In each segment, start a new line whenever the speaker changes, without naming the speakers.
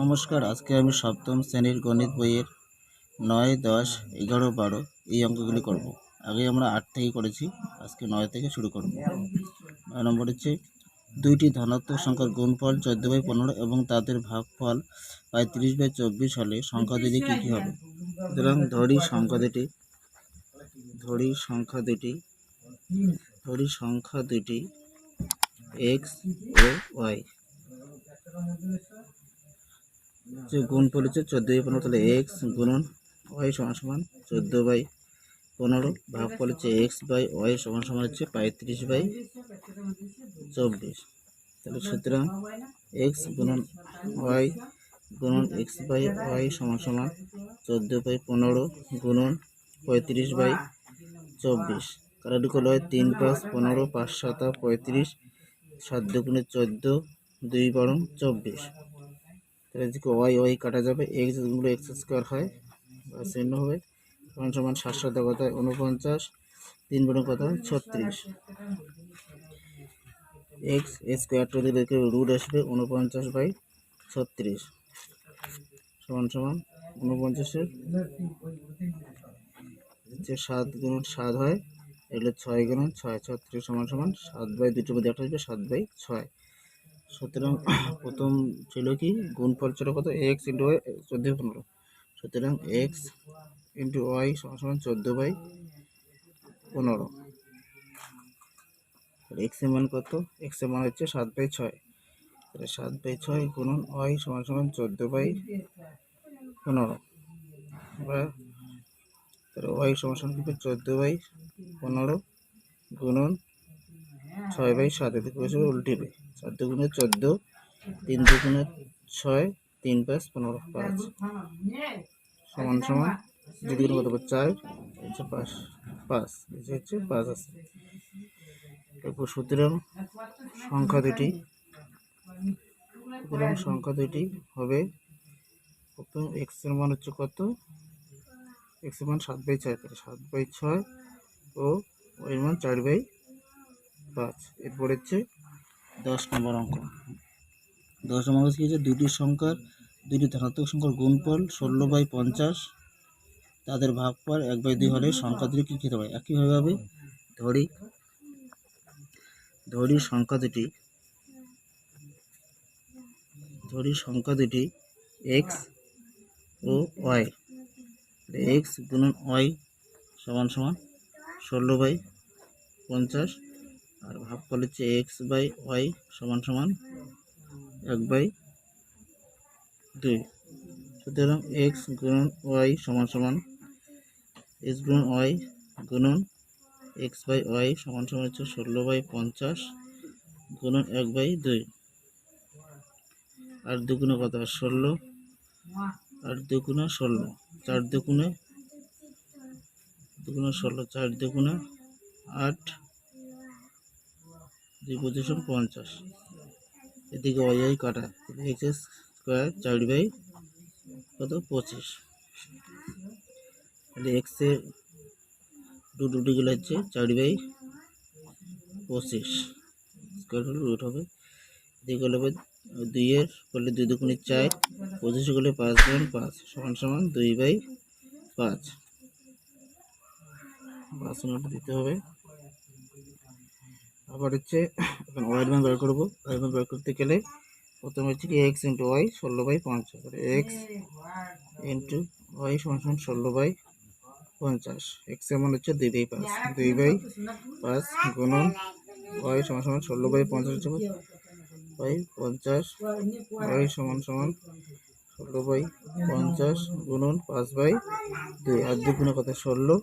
নমস্কার, আজকে আমি সপ্তম শ্রেণীর গণিত বইয়ের 9, 10, 11, 12 এই অঙ্কগুলি করব। আগে আমরা 8 থেকে করেছি, আজকে 9 থেকে শুরু করব। 9 নম্বর হচ্ছে দুইটি ধনাত্মক সংখ্যার গুণফল 14/15 এবং তাদের ভাগফল 35/24 হলে সংখ্যা দুটি কী কী হবে। সুতরাং ধরি সংখ্যা দুটি x ও y, যে গুণফল হচ্ছে 14/15, তাহলে x গুণন y সমান 14/15, ভাগফল হচ্ছে x বাই y সমান হচ্ছে 35/24। তাহলে সুতরাং x গুণন y গুণন x বাই y সমান 14/15 গুণন 35/24। কারণ হয় 3 + 15, 5 × 7 = 35, 7 × 2 = 14, 2 × 24। তাহলে এদিকে y কাটা যাবে, x গুলো x² হয় বা শূন্য হবে, সমান 7 × 7 = 49, 3 × কত 36। x স্কোয়ারটা দিলে রুট আসবে 49/36 সমান 49-এর 7 × 7 হয়, এগুলো 6 × 6, 36 সমান 7/2 মধ্যে 8 আসবে, 7/6। সুতরাং প্রথম ছিল কি গুণফল ছিল কত, x × y 14/15, সুতরাং x × y সমান 14/15। x এর মান কত, x এর মান হচ্ছে 7/6, তাহলে 7/6 গুণন y সমান 14/15, বা তাহলে y সমান 14/15 গুণন 6/7, এদিকে বসে উল্টিবে, 4 × 2 = 14, 3 × 2 = 6, 3 + 15 5 সমান যদি কত 4 হচ্ছে 5 হচ্ছে 5 আছে। এরপর সুতরাং সংখ্যা দুটি হবে, প্রথম x এর মান হচ্ছে কত, x এর মান 7/6, 7/6 ও y এর মান 4/5। এরপর হচ্ছে 10 নম্বর অঙ্ক। 10 নম্বর কি হচ্ছে, দুটি ধনাত্মক সংখ্যার গুণফল 16/50, তাদের ভাগফল 1/2 হলে সংখ্যা দুটি কী কী হবে। একইভাবে হবে, ধরি সংখ্যা দুটি x ও y, x গুণন y সমান 16/50, আর ভাগফল হচ্ছে x বাই y সমান 1/2। সুতরাং x গুণন y সমান x গুণন y গুণন x বাই y সমান হচ্ছে 16/50 গুণন 1/2, আর দুগুণে কত 16, আর দুগুণে 16, 4 দুগুণে 16, 4 দুগুণে 8, 2 × 25 = 50। এদিকে y কাটা, x² 4/25, তাহলে x এর রুট গুলো হচ্ছে 4/25, স্কোয়ার রুট হবে। এদিকে হলো 2 এর করলে 2 × 2 = 4, 25 করলে 5 × 5 সমান 2/5, 5 দিতে হবে। আবার হচ্ছে এখন y এর মান বের করবো, y এর মান বের করতে গেলে প্রথমে হচ্ছে কি x × y 16/50, x × y সমান 16/50, x এর মান হচ্ছে 2/5, 2/5 গুণন y সমান 16/50 50, y সমান 16/50 গুণন 5/2, আর দুগুণে কত 16,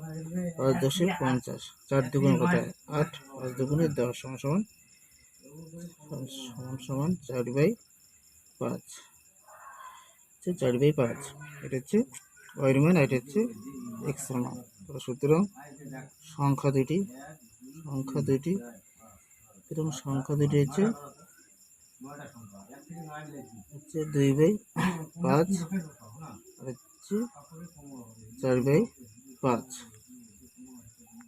5 × 10 = 50, 4 দুগুণে কত 8, 5 দুগুণে 10 সমান 4/5, 4/5। এটা হচ্ছে y এর মান, এটা হচ্ছে x এর মান। সুতরাং সংখ্যা দুটি হচ্ছে 2/5 আর হচ্ছে 4/5।